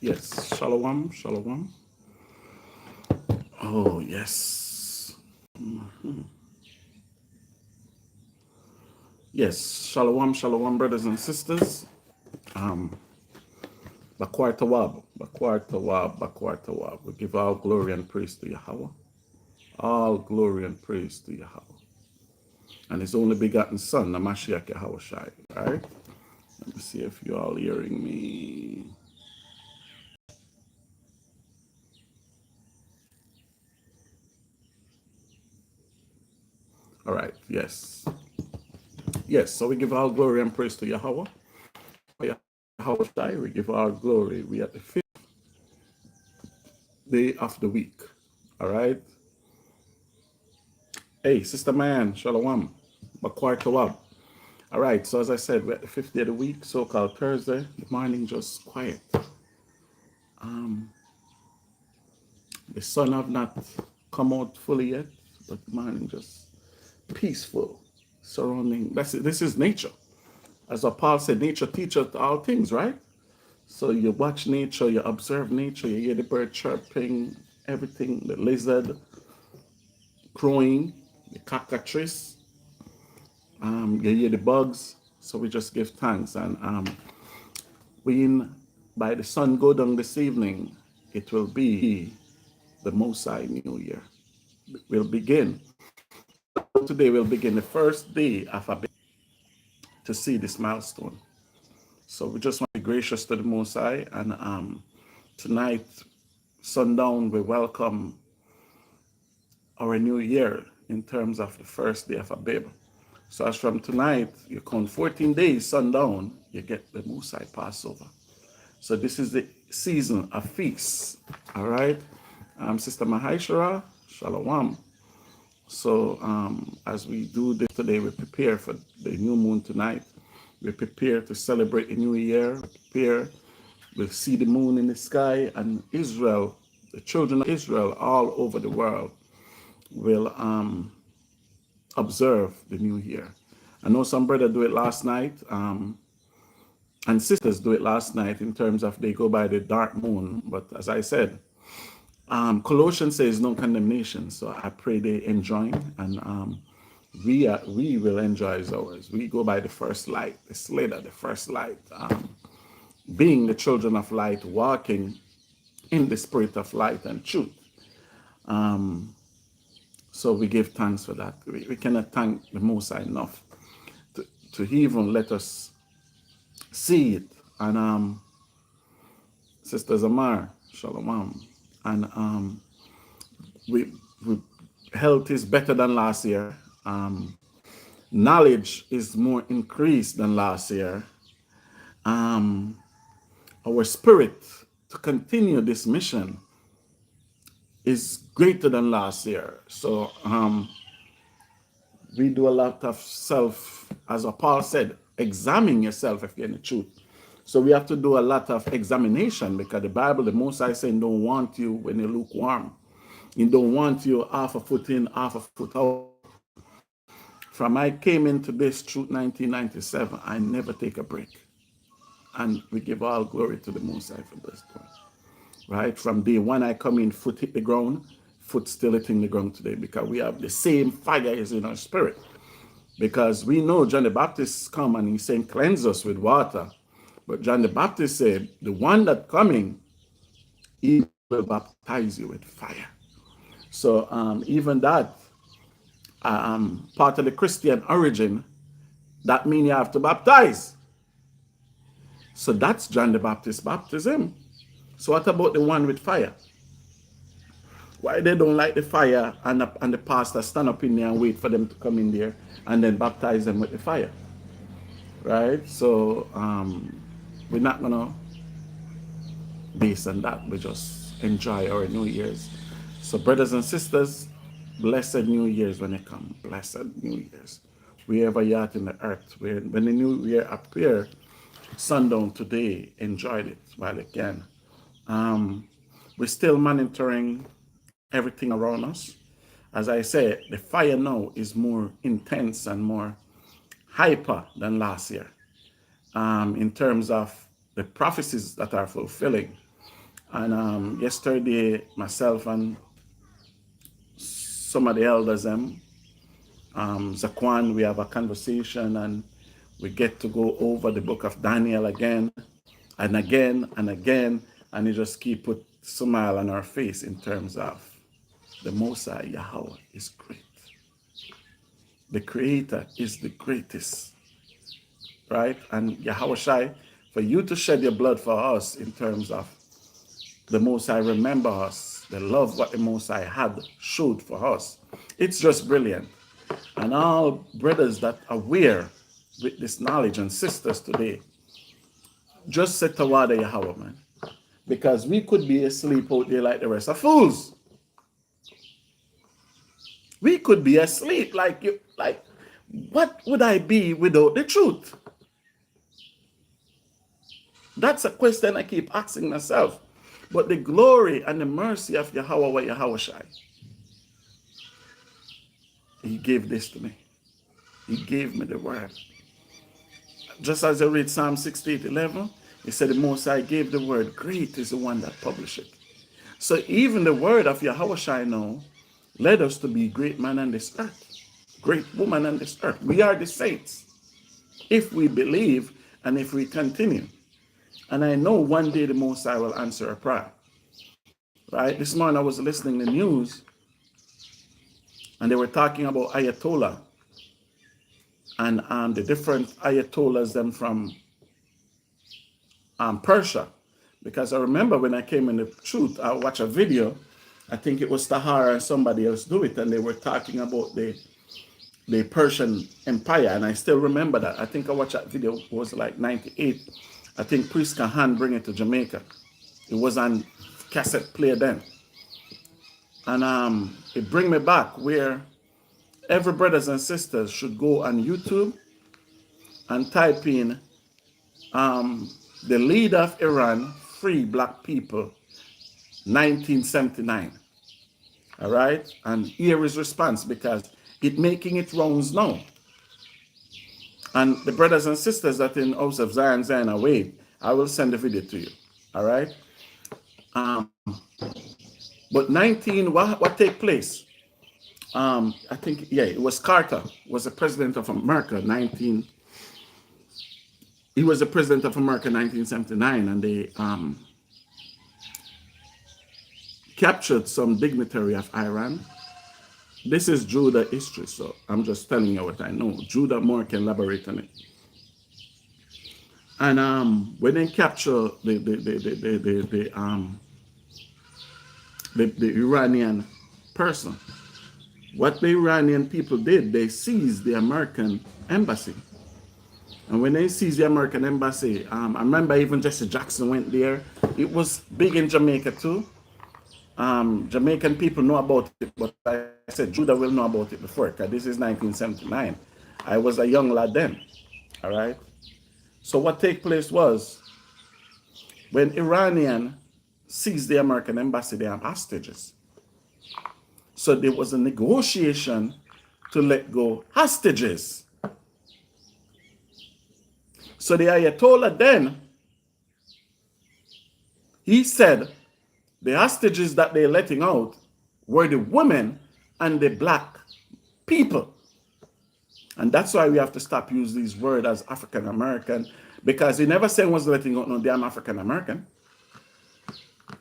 Yes, shalom, shalom. Oh, yes. Yes, shalom, shalom, brothers and sisters. Um, Bakwartawab, Bakwartawab, Bakwartawab. We give all glory and praise to Yahawah. All glory and praise to Yahawah. And his only begotten son, Namashiach Yahawah Shai. Right? Let me see if you're all hearing me. All right, yes. Yes, so we give all glory and praise to Yahawah. Yahawah Shai, we give all glory. We are at the 5th day of the week. All right. Hey, Sister Man, Shalom. Bakwar Tawab. All right, so as I said, we're at the 5th day of the week, so-called Thursday. The morning just quiet. The sun have not come out fully yet, but the morning just peaceful, surrounding. That's it. This is nature. As what Paul said, nature teaches all things, right? So you watch nature, you observe nature, you hear the bird chirping, everything, the lizard crowing, the cockatrice, you hear the bugs. So we just give thanks. And when by the sun go down this evening, it will be the Most High New Year. We'll begin. Today we'll begin the first day of a to see this milestone. So we just want to be gracious to the Most High. And tonight, sundown, we welcome our new year in terms of the first day of Abib. So as from tonight, you count 14 days sundown, you get the Most High Passover. So this is the season of feasts. All right. Sister Mahaishara, Shalom. So as we do this today, we prepare for the new moon tonight. We prepare to celebrate the new year. We prepare, we'll see the moon in the sky, and Israel, the children of Israel all over the world will observe the new year. I know some brother do it last night, and sisters do it last night in terms of they go by the dark moon. But as I said, Colossians says no condemnation. So I pray they enjoy, and we will enjoy ours. We go by the first light, the slitter, the first light, being the children of light, walking in the spirit of light and truth. So we give thanks for that. We cannot thank the Most High enough to even let us see it. And Sister Zamar, Shalom. And we health is better than last year. Knowledge is more increased than last year. Our spirit to continue this mission is greater than last year. So we do a lot of self, as Paul said, examine yourself if you're in the truth. So we have to do a lot of examination, because the Bible, the Most High saying, don't want you when you're lukewarm. He don't want you half a foot in, half a foot out. From I came into this truth 1997, I never take a break. And we give all glory to the Most High for this one. Right? From day one I come in, foot hit the ground, foot still hitting the ground today, because we have the same fire is in our spirit. Because we know John the Baptist come and he's saying, cleanse us with water. But John the Baptist said, the one that coming, he will baptize you with fire. So even that, part of the Christian origin, that means you have to baptize. So that's John the Baptist baptism. So what about the one with fire? Why they don't like the fire and the pastor stand up in there and wait for them to come in there and then baptize them with the fire? Right? So we're not going to base on that. We just enjoy our New Year's. So brothers and sisters, blessed New Year's when it comes. Blessed New Year's. Wherever you're at in the earth. When the New Year appear, sundown today, enjoyed it while it can. We're still monitoring everything around us. As I said, the fire now is more intense and more hyper than last year in terms of the prophecies that are fulfilling. And yesterday, myself and some of the elders, Zaquan, we have a conversation, and we get to go over the book of Daniel again and again and again, and it just keep put smile on our face in terms of the Most High Yahweh is great. The Creator is the greatest, right? And Yahweh Shai, for you to shed your blood for us in terms of the Most High remember us, the love what the Most High had showed for us. It's just brilliant. And all brothers that are aware with this knowledge and sisters today, just say Tawada Yahweh, man. Because we could be asleep out there like the rest of fools. We could be asleep like you, like, what would I be without the truth? That's a question I keep asking myself. But the glory and the mercy of Yahawah Yahweh Shai, he gave this to me. He gave me the word. Just as I read Psalm 68:11, he said the Most High gave the word. Great is the one that published it. So even the word of Yahweh Shai now led us to be great man on this earth, great woman on this earth. We are the saints if we believe and if we continue. And I know one day the Most High will answer a prayer. Right? This morning I was listening to the news, and they were talking about Ayatollah and the different Ayatollahs them from Persia. Because I remember when I came in the truth, I watched a video, I think it was Tahara and somebody else do it, and they were talking about the Persian Empire, and I still remember that. I think I watched that video, it was like 98. I think Priest Kahan bring it to Jamaica. It was on cassette player then. And it bring me back where every brothers and sisters should go on YouTube and type in the leader of Iran, free black people, 1979. All right? And here is response, because it making it rounds now. And the brothers and sisters that in House of Zion, Zion away, I will send the video to you. All right? But 19, what take place? I think, yeah, it was Carter, was the president of America, he was the president of America in 1979, and they captured some dignitary of Iran. This is Judah history, so I'm just telling you what I know. Judah more can elaborate on it. And when they capture the Iranian person, what the Iranian people did, they seized the American embassy. And when they seized the American embassy, I remember even Jesse Jackson went there. It was big in Jamaica too. Jamaican people know about it, but I said Judah will know about it before, because this is 1979. I was a young lad then, all right? So what take place was, when Iranian seized the American embassy, they have hostages. So there was a negotiation to let go hostages. So the Ayatollah then, he said the hostages that they're letting out were the women and the black people. And that's why we have to stop using these words as African American, because he never said was letting out no damn African American.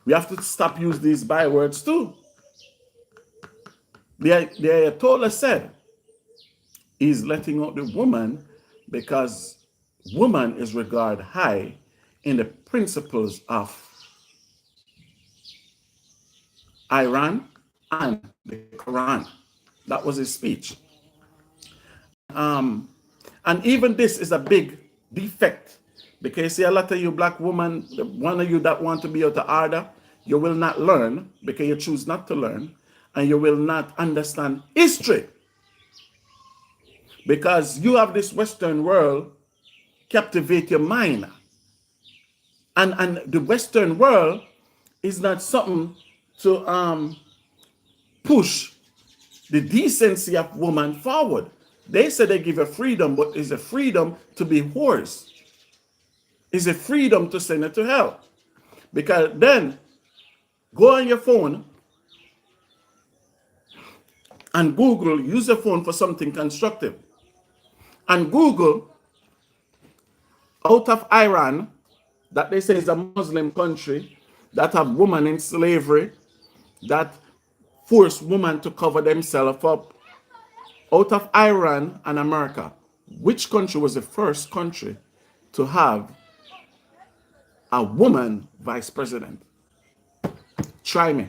We have to stop using these bywords too. The Ayatollah said he's letting out the woman because woman is regarded high in the principles of Iran and the Quran. That was his speech. And even this is a big defect, because you see a lot of you black women, one of you that want to be out of order, you will not learn because you choose not to learn, and you will not understand history, because you have this Western world captivate your mind. And the Western world is not something to push the decency of woman forward. They say they give a freedom, but it's a freedom to be whores. It's a freedom to send it to hell. Because then Go on your phone and Google, use your phone for something constructive. And Google, out of Iran, that they say is a Muslim country, that have women in slavery, that force women to cover themselves up, out of Iran and America, which country was the first country to have a woman vice president? Try me.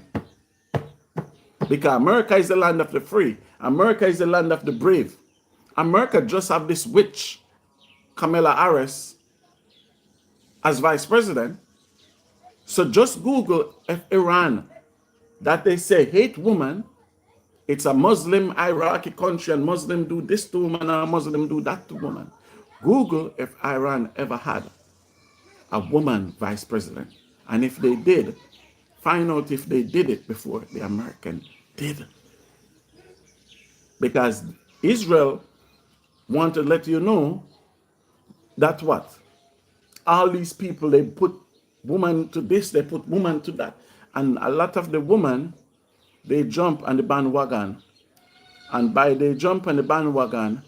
Because America is the land of the free. America is the land of the brave. America just have this witch, Kamala Harris, as vice president. So just Google if Iran, that they say hate woman, it's a Muslim hierarchy country and Muslim do this to woman and a Muslim do that to woman. Google if Iran ever had a woman vice president. And if they did, find out if they did it before the American did. Because Israel want to let you know that what? All these people, they put woman to this, they put woman to that. And a lot of the women, they jump on the bandwagon. And by they jump on the bandwagon,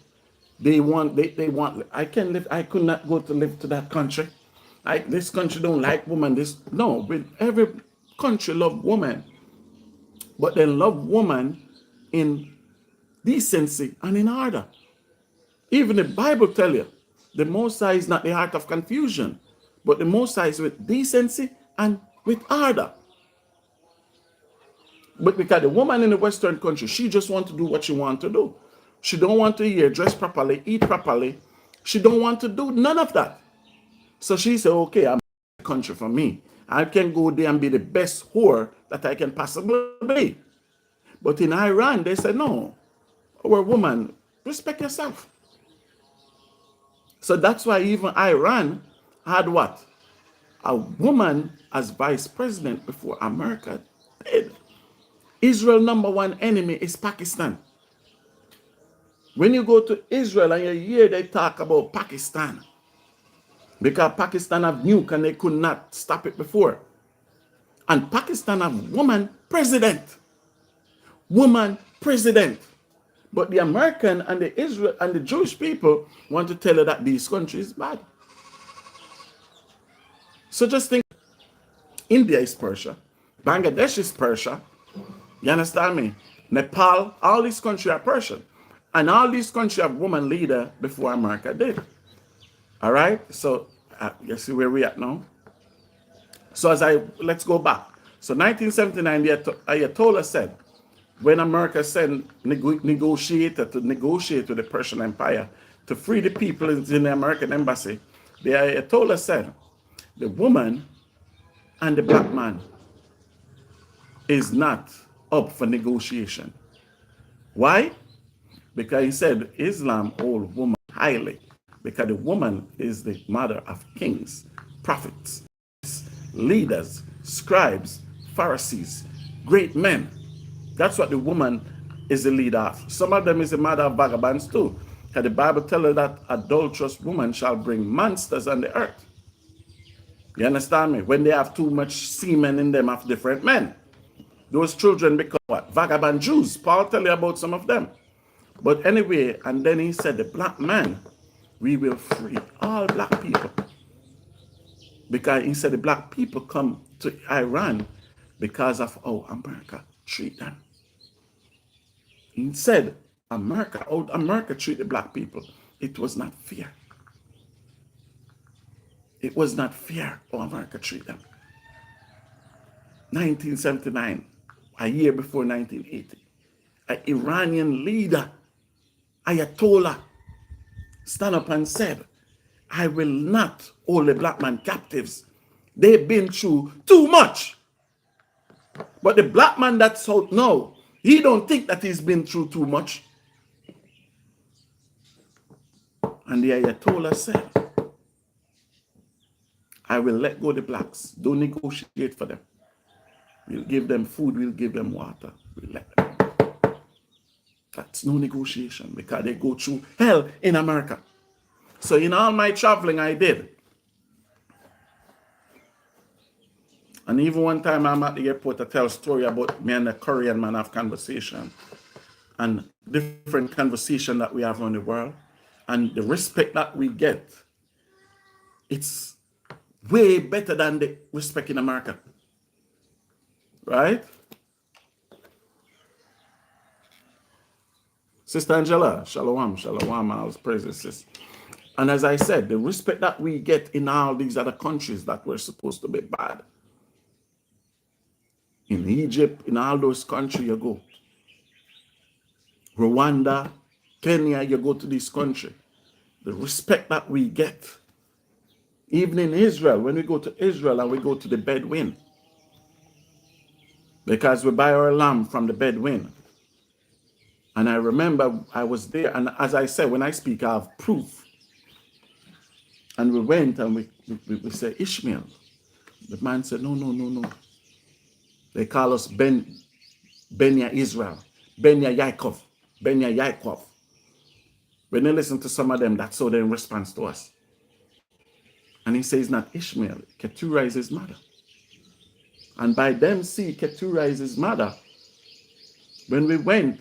they want, I can live, I could not go to live to that country. This country don't like women. No, with every country love woman. But they love woman in decency and in order. Even the Bible tell you, the Most High is not the heart of confusion, but the Most High is with decency and with order. But because the woman in the Western country, she just want to do what she want to do. She don't want to eat, dress properly, eat properly. She don't want to do none of that. So she said, okay, I'm in the country for me. I can go there and be the best whore that I can possibly be. But in Iran, they said, no, our woman, respect yourself. So that's why even Iran had what? A woman as vice president before America did. Israel number one enemy is Pakistan. When you go to Israel and you hear they talk about Pakistan, because Pakistan have nuke and they could not stop it before. And Pakistan have woman president. Woman president. But the American and the Israel and the Jewish people want to tell you that these countries is bad. So just think, India is Persia, Bangladesh is Persia, you understand me? Nepal, all these countries are Persian. And all these countries have woman leader before America did. All right, so you see where we at now? So let's go back. So 1979, the Ayatollah said, when America sent negotiator to negotiate with the Persian Empire to free the people in the American embassy, the Ayatollah said, the woman and the black man is not up for negotiation. Why? Because he said Islam holds woman highly, because the woman is the mother of kings, prophets, leaders, scribes, Pharisees, great men. That's what the woman is the leader of. Some of them is the mother of vagabonds too. Because the Bible tells us that adulterous woman shall bring monsters on the earth. You understand me? When they have too much semen in them of different men. Those children become what? Vagabond Jews. Paul tell you about some of them. But anyway, and then he said, the black man, we will free all black people. Because he said the black people come to Iran because of how America treat them. He said, America, how America treat the black people, it was not fair. It was not fair how America treat them. 1979, a year before 1980, an Iranian leader, Ayatollah, stand up and said, I will not hold the black man captives. They've been through too much. But the black man that's out now, he don't think that he's been through too much. And the Ayatollah said, I will let go the blacks. Don't negotiate for them. We'll give them food, we'll give them water. We'll let them go. That's no negotiation because they go through hell in America. So in all my traveling I did, And even one time I'm at the airport, I tell a story about me and a Korean man have conversation and different conversation that we have on the world and the respect that we get. It's way better than the respect in America. Right? Sister Angela, shalom, shalom, all praises, sis. And as I said, the respect that we get in all these other countries that were supposed to be bad. In Egypt, in all those countries you go. Rwanda, Kenya, you go to this country. The respect that we get. Even in Israel, when we go to Israel and we go to the Bedouin. Because we buy our lamb from the Bedouin. And I remember I was there, and as I said, when I speak, I have proof. And we went and we said, Ishmael. The man said, no, no, no, no. They call us Benya Israel, Benya Yaakov, Benya Yaakov. When they listen to some of them, that's how they respond to us. And he says, not Ishmael, Keturah is his mother. And by them see Keturah is his mother. When we went,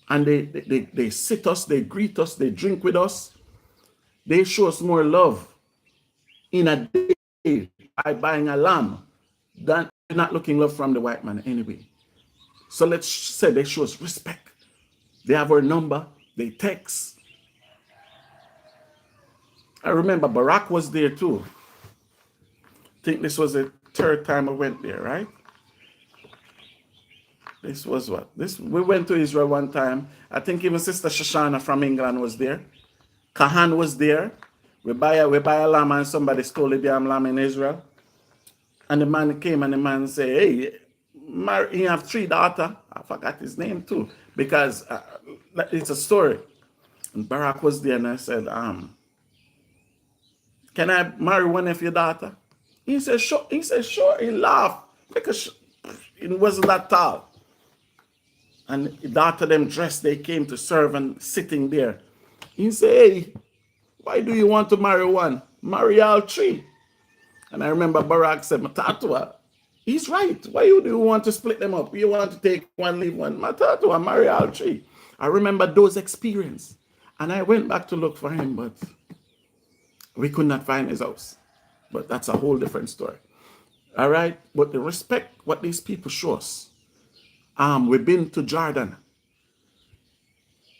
and they sit us, they greet us, they drink with us, they show us more love in a day by buying a lamb than not looking love from the white man anyway. So let's say they show us respect. They have our number, they text. I remember Barack was there too. I think this was the third time I went there, right? This was what? We went to Israel one time. I think even Sister Shoshana from England was there. Kahan was there. We buy a lamb and somebody stole the damn lamb in Israel. And the man came and the man said, hey, he have 3 daughters. I forgot his name too. Because it's a story. And Barack was there and I said, can I marry one of your daughters? He said, sure. He said, sure. He laughed because it wasn't that tall. And after them dressed, they came to serve and sitting there. He said, hey, why do you want to marry one? Marry all 3. And I remember Barack said, Matatua, he's right. Why do you want to split them up? You want to take one, leave one. Matatua, marry all 3. I remember those experiences. And I went back to look for him, but we could not find his house. But that's a whole different story. All right? But the respect what these people show us. We've been to Jordan.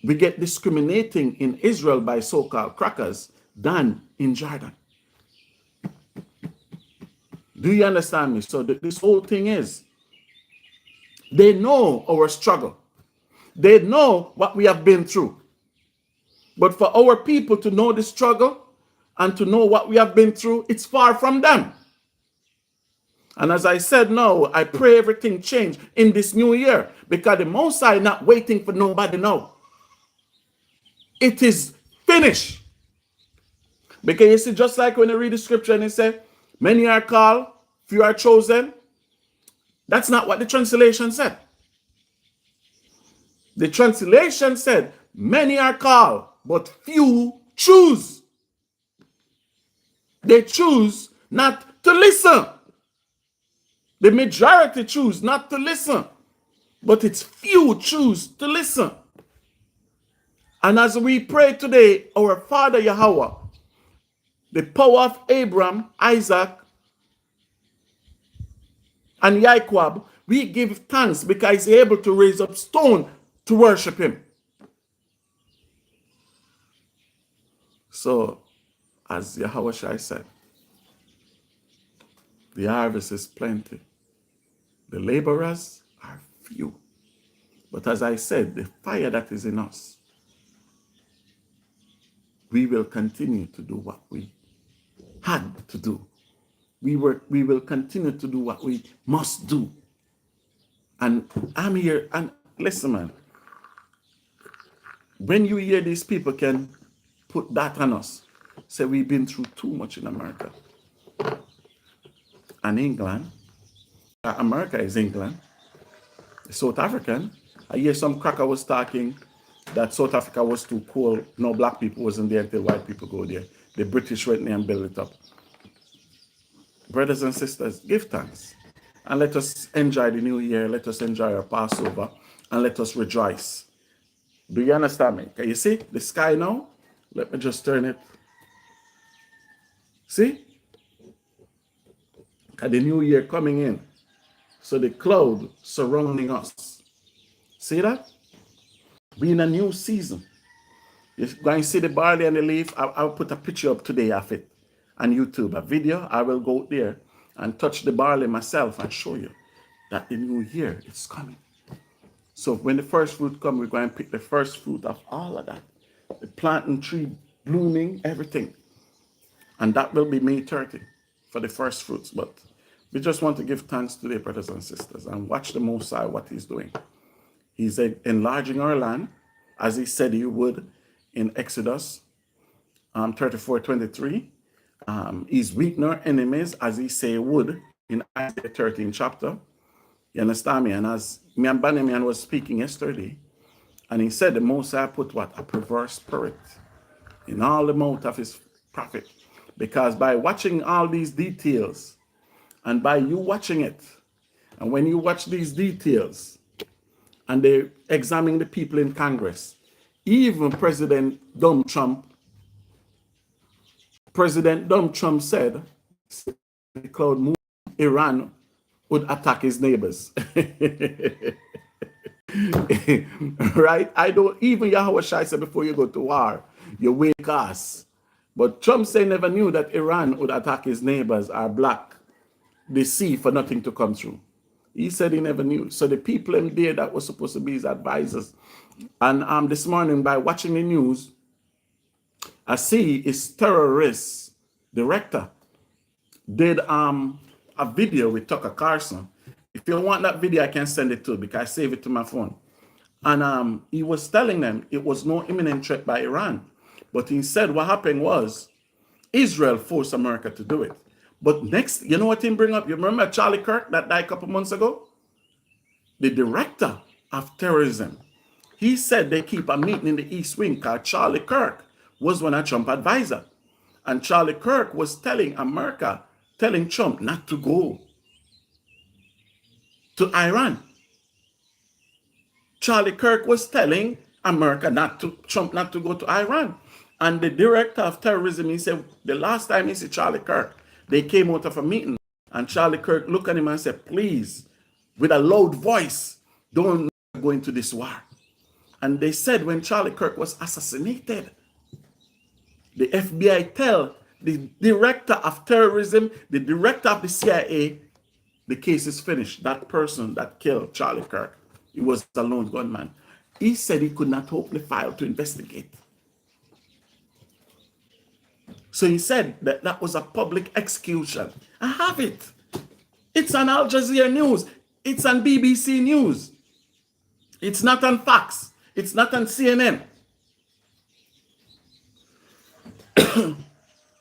We get discriminating in Israel by so-called crackers than in Jordan. Do you understand me? So this whole thing is, they know our struggle. They know what we have been through. But for our people to know the struggle and to know what we have been through, it's far from them. And as I said, no, I pray everything change in this new year because the Most High not waiting for nobody now. It is finished. Because you see, just like when you read the scripture and it says, many are called, few are chosen. That's not what the translation said. The translation said, many are called, but few choose. They choose not to listen. The majority choose not to listen, but it's few choose to listen. And as we pray today, our Father YAHAWAH, the power of Abraham, Isaac, and Jacob, we give thanks because he's able to raise up stone to worship him. So, as YAHAWAH said, the harvest is plenty. The laborers are few. But as I said, the fire that is in us, we will continue to do what we had to do. We will continue to do what we must do. And I'm here, and listen, man, when you hear these people can put that on us, say we've been through too much in America. And England, America is England, South African. I hear some cracker was talking that South Africa was too cold. No black people wasn't there until white people go there. The British went there and built it up. brothers and sisters, give thanks. And let us enjoy the new year. Let us enjoy our Passover. And let us rejoice. Do you understand me? Can you see the sky now? Let me just turn it. See? And the new year coming in. So the cloud surrounding us. See that? We in a new season. You're going to see the barley and the leaf. I'll put a picture up today of it on YouTube, a video. I will go there and touch the barley myself and show you that the new year is coming. So when the first fruit comes, we're going to pick the first fruit of all of that. The planting tree, blooming, everything. And that will be May 30 for the first fruits. But we just want to give thanks today, brothers and sisters, and watch the Most High, what he's doing. He's enlarging our land, as he said he would in Exodus 34:23. He's weakening our enemies, as he said he would in Isaiah 13 chapter. You understand me? And as me and Banyaman was speaking yesterday, and he said the Most High put what? A perverse spirit in all the mouth of his prophet. Because by watching all these details, and by you watching it, and when you watch these details, and they examine the people in Congress, even President Donald Trump said, the cloud moved, Iran would attack his neighbors. Right? I don't, even YAHAWAH said before you go to war, you wake us. But Trump said never knew that Iran would attack his neighbors or block the sea for nothing to come through. He said he never knew. So the people in there that were supposed to be his advisors. And this morning, by watching the news, I see his terrorist director did a video with Tucker Carlson. If you want that video, I can send it to you because I save it to my phone. And he was telling them it was no imminent threat by Iran. But he said what happened was Israel forced America to do it. But next, you know what he bring up? You remember Charlie Kirk that died a couple months ago? The director of terrorism. He said they keep a meeting in the East Wing because Charlie Kirk was one of Trump's advisor. And Charlie Kirk was telling America, telling Trump not to go to Iran. Charlie Kirk was telling America Trump not to go to Iran. And the director of terrorism, he said, the last time he said Charlie Kirk, they came out of a meeting and Charlie Kirk looked at him and said, please, with a loud voice, don't go into this war. And they said when Charlie Kirk was assassinated, the FBI tell the director of terrorism, the director of the CIA, the case is finished. That person that killed Charlie Kirk, he was a lone gunman. He said he could not open the file to investigate. So he said that that was a public execution. I have it. It's on Al Jazeera News. It's on BBC News. It's not on Fox. It's not on CNN.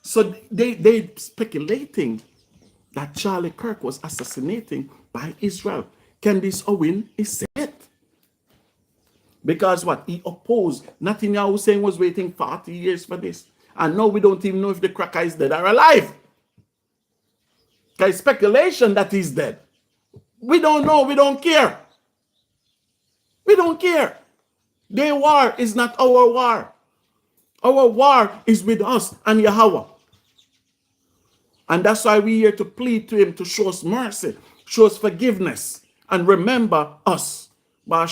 So they speculating that Charlie Kirk was assassinating by Israel. Candace Owen is said. Because what? He opposed. Netanyahu Hussein was waiting 40 years for this. And now we don't even know if the cracker is dead or alive. There's speculation that he's dead. We don't know. We don't care. We don't care. Their war is not our war. Our war is with us and YAHAWAH. And that's why we're here to plead to him to show us mercy, show us forgiveness, and remember us. But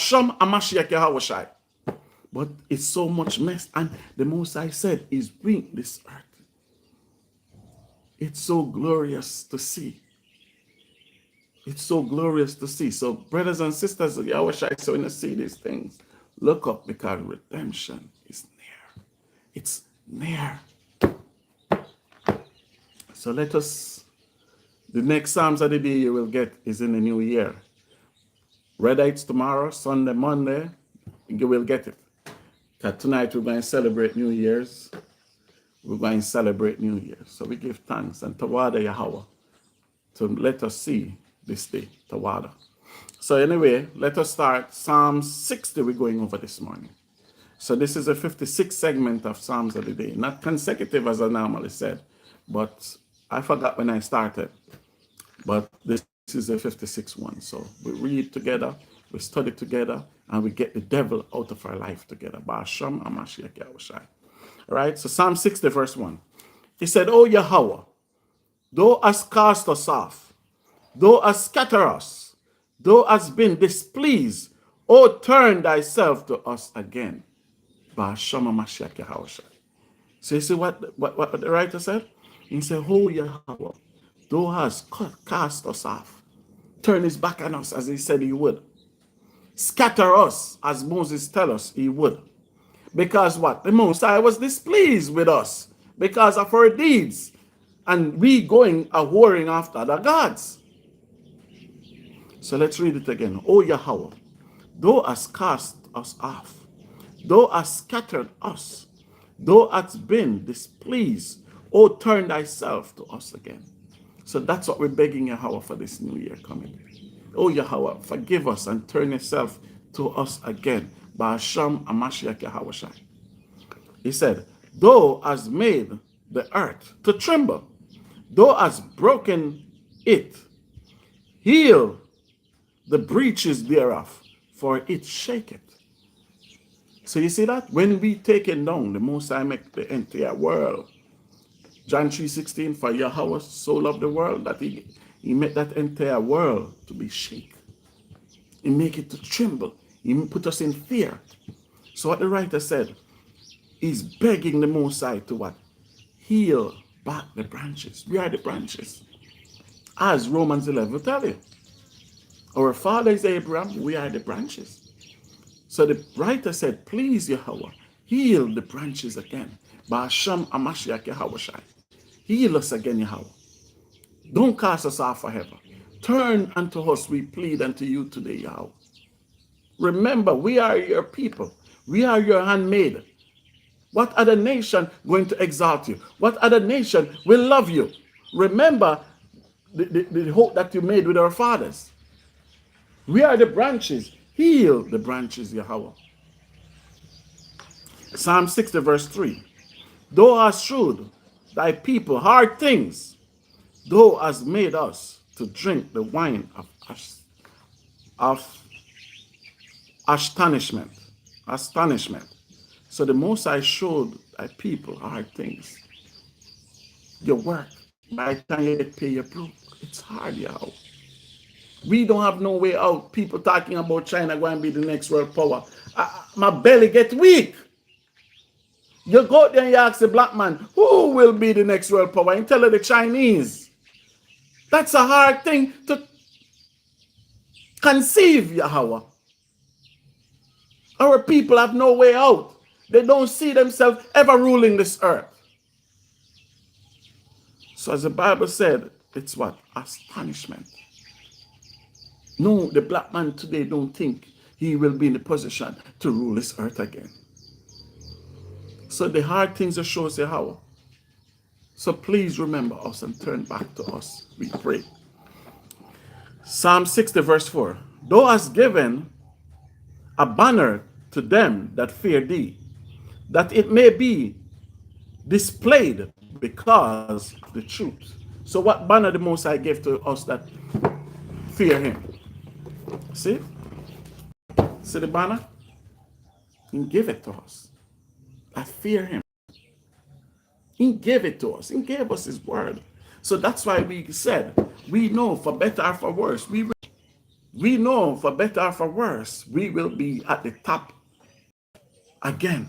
it's so much mess. And the Most High said, He's bring this earth. It's so glorious to see. It's so glorious to see. So, brothers and sisters of YAHAWAH, so when you see these things, look up because redemption is near. It's near. So let us, the next Psalms of the day you will get is in the new year. Whether it's tomorrow, Sunday, Monday, you will get it. Because tonight we're going to celebrate New Year's. We're going to celebrate New Year's. So we give thanks and Tawada YAHAWAH to let us see this day. Tawada. So anyway, let us start Psalm 60 we're going over this morning. So this is a 56th segment of Psalms of the day. Not consecutive as I normally said, but I forgot when I started. But this is the 56th one. So we read together, we study together, and we get the devil out of our life together. Ba'asham Hamashiach Yahushai. All right, so Psalm 60, verse 1. He said, O Yahawah, thou hast cast us off, thou hast scattered us, thou hast been displeased, O turn thyself to us again. Ba'asham Hamashiach Yahushai. So you see what the writer said? He said, O Yahawah, thou hast cast us off. Turn his back on us as he said he would. Scatter us as Moses tell us he would. Because what? The Most High was displeased with us because of our deeds. And we going a whoring after other gods. So let's read it again. O Yahawah, thou hast cast us off. Thou hast scattered us. Thou hast been displeased. O turn thyself to us again. So that's what we're begging Yahawah for this new year coming. Oh Yahawah, forgive us and turn yourself to us again. Ba'asham Hamashiach Yahushai. He said, thou hast made the earth to tremble. Thou hast broken it. Heal the breaches thereof, for it shaketh. So you see that? When we take it down, the Most High make the entire world. John 3:16, for Yahweh so loved the world that he made that entire world to be shaken. He make it to tremble. He put us in fear. So what the writer said, he's begging the Most High to what? Heal back the branches. We are the branches. As Romans 11 will tell you. Our father is Abraham, we are the branches. So the writer said, please Yahweh, heal the branches again. Ba'asham Hamashiach Yahushai. Heal us again, Yahweh. Don't cast us off forever. Turn unto us, we plead unto you today, Yahweh. Remember, we are your people. We are your handmaid. What other nation going to exalt you? What other nation will love you? Remember the hope that you made with our fathers. We are the branches. Heal the branches, Yahweh. Psalm 60, verse 3. Thou hast shewed thy people hard things. Thou hast made us to drink the wine of astonishment. So the Most High showed thy people hard things. Your work, by the time you get paid, you're broke. It's hard, Yahweh. We don't have no way out. People talking about China going to be the next world power. My belly get weak. You go there and you ask the black man, who will be the next world power? And tell her the Chinese. That's a hard thing to conceive, Yahweh. Our people have no way out. They don't see themselves ever ruling this earth. So as the Bible said, it's what? Astonishment. No, the black man today don't think he will be in the position to rule this earth again. So the hard things are shows Yahweh. So please remember us and turn back to us, we pray. Psalm 60, verse 4. Thou hast given a banner to them that fear thee, that it may be displayed because of the truth. So what banner the Most High gave to us that fear him? See? See the banner? He gave it to us. That fear him. He gave it to us. He gave us his word. So that's why we said, we know for better or for worse. We know for better or for worse, we will be at the top again.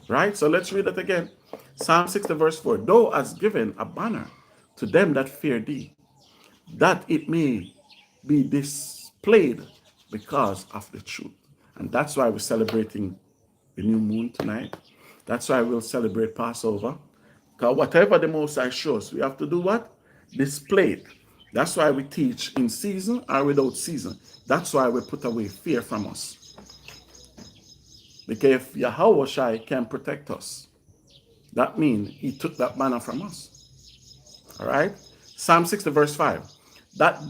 Right? So let's read it again. Psalm 60, verse 4. Thou hast given a banner to them that fear thee, that it may be displayed because of the truth. And that's why we're celebrating the new moon tonight. That's why we'll celebrate Passover. Because whatever the Most High shows, we have to do what? Display it. That's why we teach in season or without season. That's why we put away fear from us. Because if YAHAWAH can protect us, that means he took that banner from us. All right? Psalm 60, verse 5. That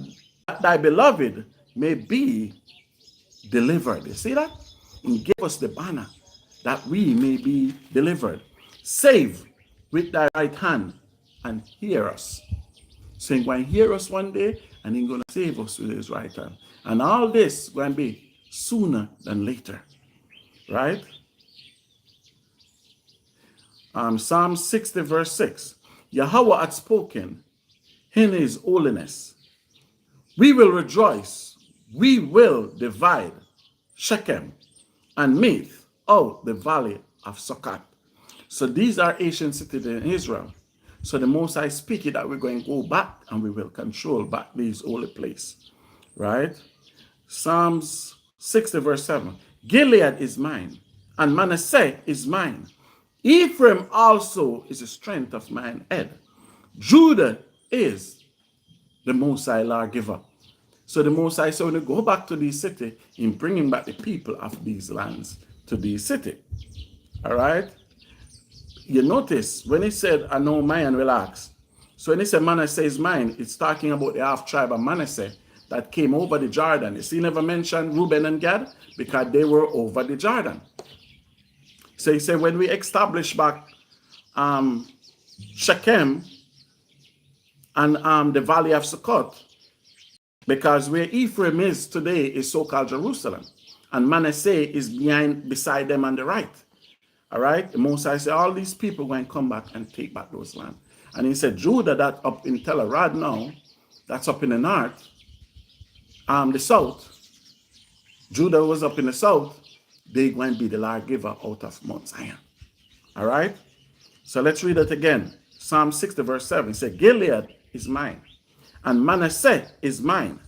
thy beloved may be delivered. You see that? He gave us the banner that we may be delivered. Save with thy right hand and hear us. So he's going to hear us one day, and he's going to save us with his right hand. And all this going to be sooner than later. Right? Psalm 60 verse 6. Yahawah had spoken in his holiness. We will rejoice. We will divide Shechem and meet out the valley of Succoth. So these are ancient cities in Israel. So the Most High speaking that we're going to go back and we will control back these holy places. Right? Psalms 60 verse 7. Gilead is mine, and Manasseh is mine. Ephraim also is the strength of mine head. Judah is the Most High lawgiver. So the Most High said, when you go back to these cities, in bringing back the people of these lands to these cities. All right? You notice when he said, I know mine will ask. So when he said Manasseh is mine, it's talking about the half tribe of Manasseh that came over the Jordan. You see, he never mentioned Reuben and Gad because they were over the Jordan. So he said, when we establish back Shechem and the valley of Succoth, because where Ephraim is today is so-called Jerusalem, and Manasseh is beside them on the right. All right? The Most High said, all these people going to come back and take back those lands. And he said, Judah, that up in Tel Arad now, that's up in the north, the south, Judah was up in the south, they going to be the lawgiver out of Mount Zion. All right? So let's read it again. Psalm 60 verse 7. It says, Gilead is mine, and Manasseh is mine.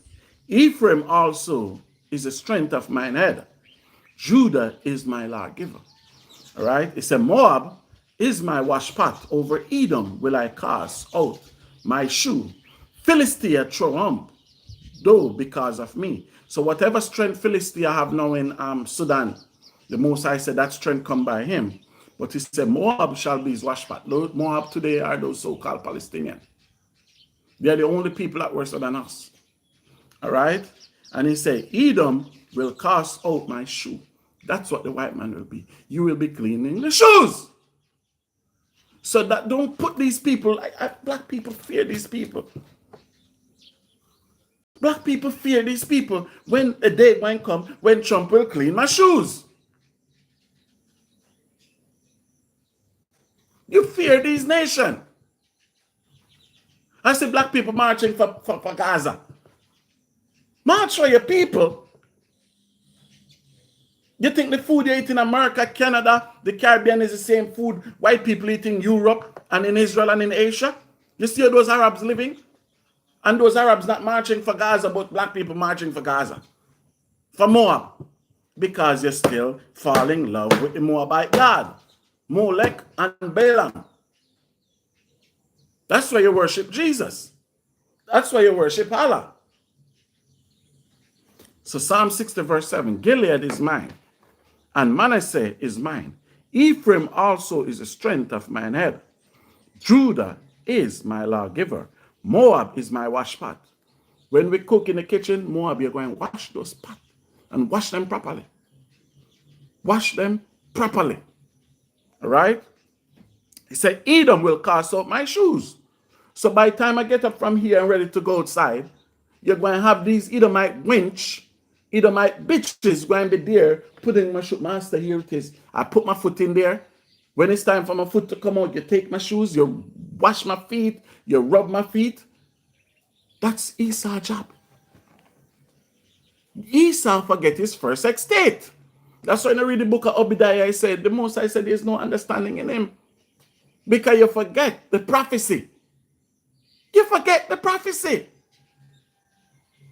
Ephraim also is the strength of mine head. Judah is my lawgiver. All right? It said, Moab is my washpot. Over Edom will I cast out my shoe. Philistia triumph, though because of me. So whatever strength Philistia have now in Sudan, the Most High said that strength come by him. But he said, Moab shall be his washpot. Those Moab today are those so-called Palestinians. They are the only people that worse than us. All right? And he said, Edom will cast out my shoe. That's what the white man will be. You will be cleaning the shoes. So that don't put these people, black people fear these people. Black people fear these people when a day might come when Trump will clean my shoes. You fear these nations. I see black people marching for Gaza. March for your people. You think the food you eat in America, Canada, the Caribbean is the same food white people eat in Europe and in Israel and in Asia? You see those Arabs living? And those Arabs not marching for Gaza, but black people marching for Gaza. For Moab. Because you're still falling in love with the Moabite God. Molech and Balaam. That's why you worship Jesus. That's why you worship Allah. So Psalm 60 verse 7. Gilead is mine, and Manasseh is mine. Ephraim also is the strength of mine head. Judah is my lawgiver. Moab is my washpot. When we cook in the kitchen, Moab, you're going to wash those pots and wash them properly. Wash them properly. All right? He said, Edom will cast out my shoes. So by the time I get up from here and ready to go outside, you're going to have these Edomite wench, Edomite bitches going to be there putting my shoe. Master, here it is. I put my foot in there. When it's time for my foot to come out, you take my shoes, you wash my feet, you rub my feet. That's Esau's job. Esau forget his first estate. That's why when I read the book of Obadiah, I said, the Most High said there's no understanding in him. Because you forget the prophecy. You forget the prophecy.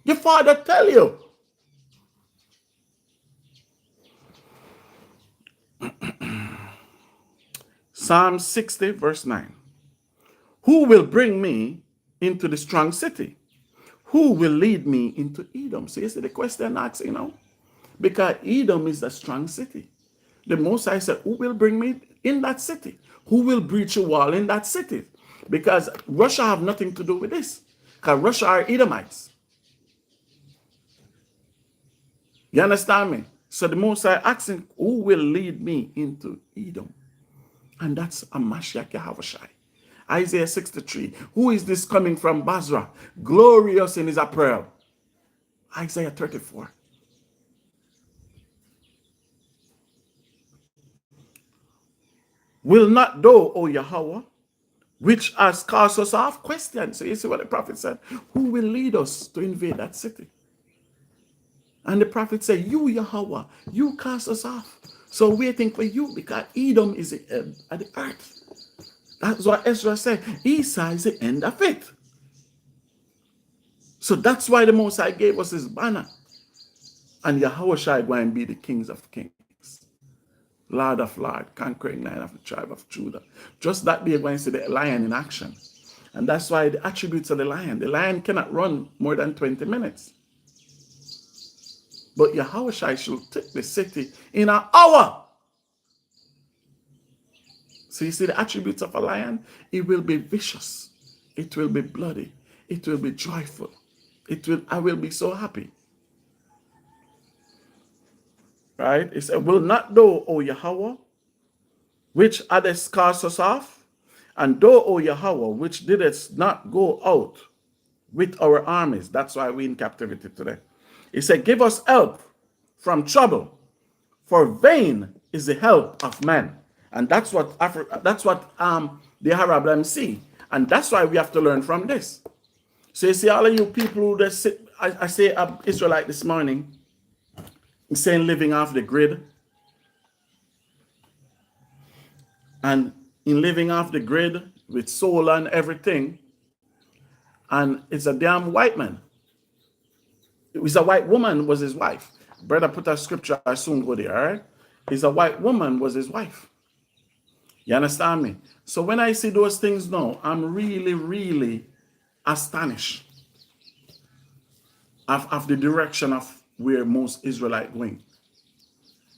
Your father tell you. Psalm 60 verse 9. Who will bring me into the strong city? Who will lead me into Edom? So you see the question asking now? Because Edom is a strong city. The Most High said, who will bring me in that city? Who will breach a wall in that city? Because Russia have nothing to do with this. Because Russia are Edomites. You understand me? So the Most High asking, who will lead me into Edom? And that's a Mashiach YAHAWAH. Isaiah 63. Who is this coming from Basra? Glorious in his apparel. Isaiah 34. Will not thou, O Yahweh, which has cast us off? Question. So you see what the prophet said. Who will lead us to invade that city? And the prophet said, you, Yahweh, you cast us off. So waiting for you, because Edom is the end of the earth. That's what Ezra said. Esau is the end of it. So that's why the Most High gave us his banner. And Yahweh shall go and be the kings of kings, Lord of lords, conquering lion of the tribe of Judah. Just that day, going to see the lion in action. And that's why the attributes of the lion cannot run more than 20 minutes. But Yahweh shall take the city in an hour. So you see the attributes of a lion? It will be vicious. It will be bloody. It will be joyful. I will be so happy. Right? It said, will not thou, O Yahweh, which hadst cast us off, and thou, O Yahweh, which didst not go out with our armies. That's why we're in captivity today. He said, give us help from trouble, for vain is the help of man. And that's what the Arab see. And that's why we have to learn from this. So you see, all of you people who just sit, I say Israelite this morning, saying living off the grid. And in living off the grid with solar and everything, and it's a damn white man. It was a white woman was his wife. Brother put a scripture, I soon go there, all right? It's a white woman was his wife. You understand me? So when I see those things now, I'm really, really astonished of the direction of where most Israelites going.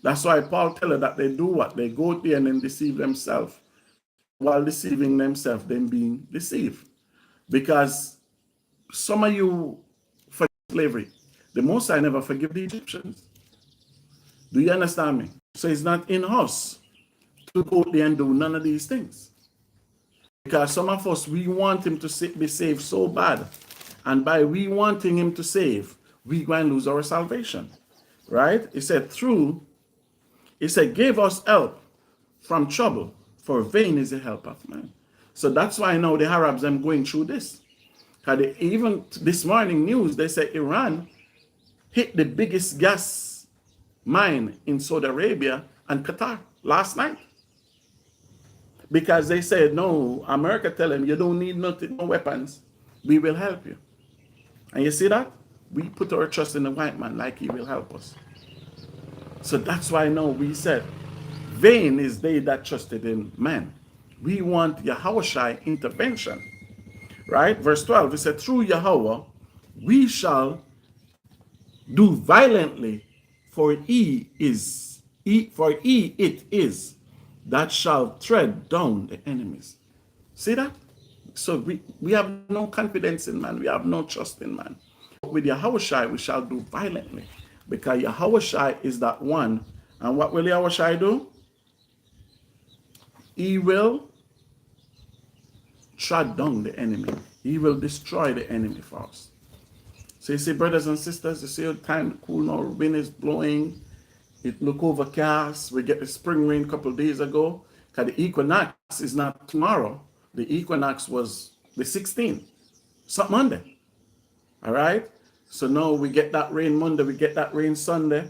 That's why Paul tell her that they do what? They go there and then deceive themselves. While deceiving themselves, then being deceived. Because some of you forgive slavery. The Most High never forgive the Egyptians. Do you understand me? So it's not in us to go there and do none of these things. Because some of us, we want him to be saved so bad. And by we wanting him to save, we go and lose our salvation. Right? He said, give us help from trouble, for vain is the help of man. So that's why now the Arabs are going through this. Because even this morning news, they say Iran hit the biggest gas mine in Saudi Arabia and Qatar last night. Because they said, no, America tell them, you don't need nothing, no weapons. We will help you. And you see that? We put our trust in the white man like he will help us. So that's why now we said, vain is they that trusted in man. We want Yahweh intervention. Right? Verse 12, it said, through Yahweh, we shall do violently, for he it is that shall tread down the enemies. See that? So we have no confidence in man. We have no trust in man. With Yahweh we shall do violently. Because Yahweh is that one. And what will Yahweh do? He will tread down the enemy. He will destroy the enemy for us. So you see, brothers and sisters, you see the time cool now, wind is blowing. It look overcast. We get the spring rain a couple of days ago. Because the equinox is not tomorrow. The equinox was the 16th. It's not Monday. All right? So now we get that rain Monday. We get that rain Sunday.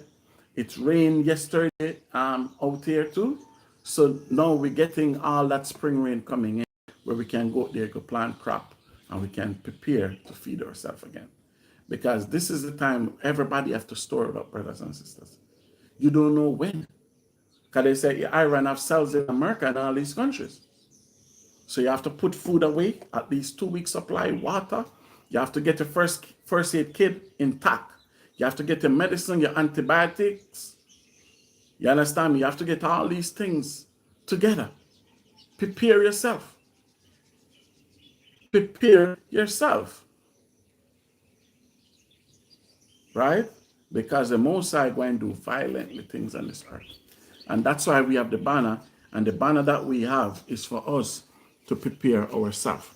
It rained yesterday out here too. So now we're getting all that spring rain coming in where we can go there, go plant crop, and we can prepare to feed ourselves again. Because this is the time everybody have to store it up, brothers and sisters. You don't know when. Because they say Iran have cells in America and all these countries. So you have to put food away, at least 2 weeks supply, water. You have to get your first aid kit intact. You have to get your medicine, your antibiotics. You understand me? You have to get all these things together. Prepare yourself. Prepare yourself. Right? Because the Most High going to do violently things on this earth. And that's why we have the banner. And the banner that we have is for us to prepare ourselves.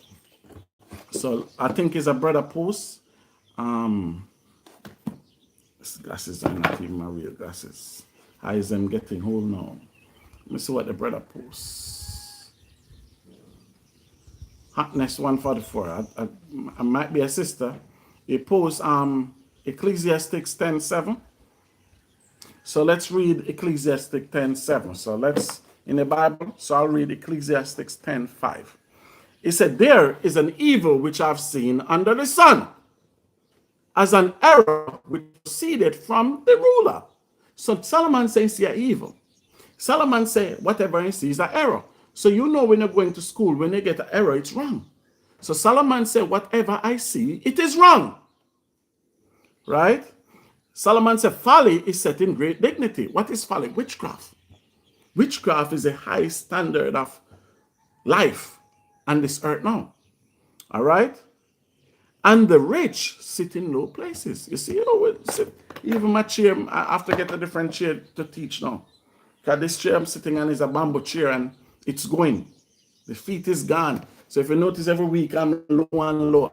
So I think it's a brother post. These glasses are not even my real glasses. How is them getting old now? Let me see what the brother posts. Hotness 144. I might be a sister. He posts Ecclesiastes 10:7. So let's read Ecclesiastes 10:7. So let's in the Bible. So I'll read Ecclesiastes 10:5. He said, "There is an evil which I've seen under the sun, as an error which proceeded from the ruler." So Solomon says, "Yeah, evil." Solomon said, whatever he sees is an error. So you know when you're going to school, when you get an error, it's wrong. So Solomon said, whatever I see, it is wrong. Right? Solomon said, folly is set in great dignity. What is folly? Witchcraft. Witchcraft is a high standard of life on this earth now. All right? And the rich sit in low places. You see, even my chair, I have to get a different chair to teach now. Because this chair I'm sitting on is a bamboo chair and it's going. The feet is gone. So if you notice every week I'm low and low.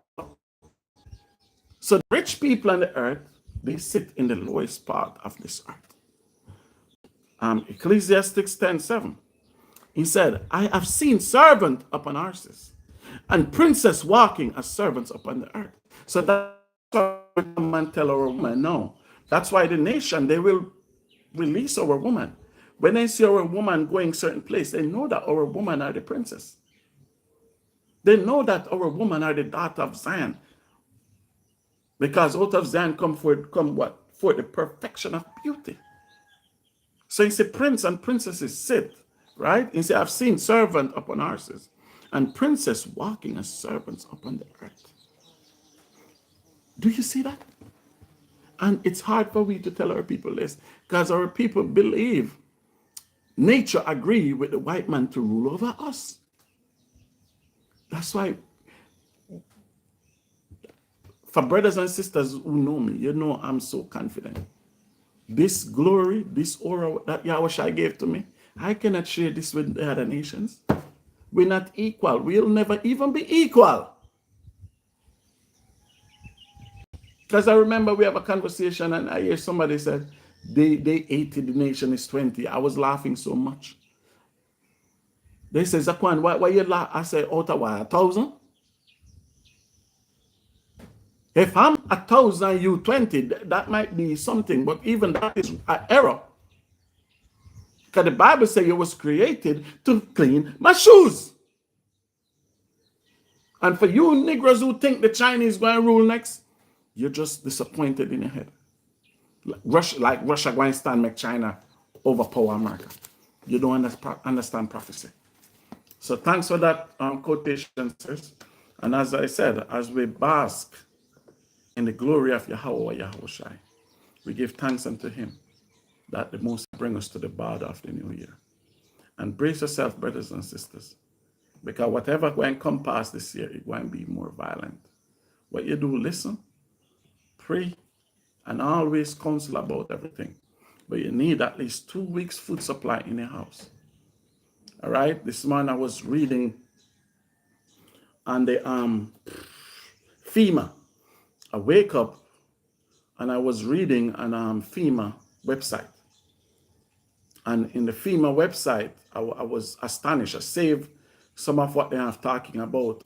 So the rich people on the earth, they sit in the lowest part of this earth. Ecclesiastes 10:7. He said, "I have seen servant upon horses, and princess walking as servants upon the earth." So that's why a man tell our woman, no. That's why the nation, they will release our woman. When they see our woman going certain place, they know that our woman are the princess. They know that our woman are the daughter of Zion. Because out of Zion come what? For the perfection of beauty. So he said, prince and princesses sit, right? He said, "I've seen servant upon horses, and princess walking as servants upon the earth." Do you see that? And it's hard for we to tell our people this, because our people believe nature agree with the white man to rule over us. That's why, for brothers and sisters who know me, you know I'm so confident. This glory, this aura that YAHAWAH gave to me, I cannot share this with the other nations. We're not equal. We'll never even be equal. Because I remember we have a conversation and I hear somebody said, they 80, the nation is 20. I was laughing so much. They say, "Zakwan, why you laugh?" I say, "Ottawa, 1,000? If I'm 1,000, you 20, that might be something, but even that is an error. Because the Bible says you was created to clean my shoes. And for you Negroes who think the Chinese going to rule next, you're just disappointed in your head. Like Russia going to stand, make China overpower America. You don't understand prophecy. So thanks for that quotation, sis. And as I said, as we bask in the glory of YAHAWAH, we give thanks unto him that the most bring us to the border of the new year. And brace yourself, brothers and sisters, because whatever going to come past this year, it won't be more violent. What you do, listen, pray, and always counsel about everything. But you need at least 2 weeks food supply in your house. All right, this morning I was reading on the FEMA. I wake up and I was reading on FEMA website. And in the FEMA website, I was astonished. I saved some of what they have talking about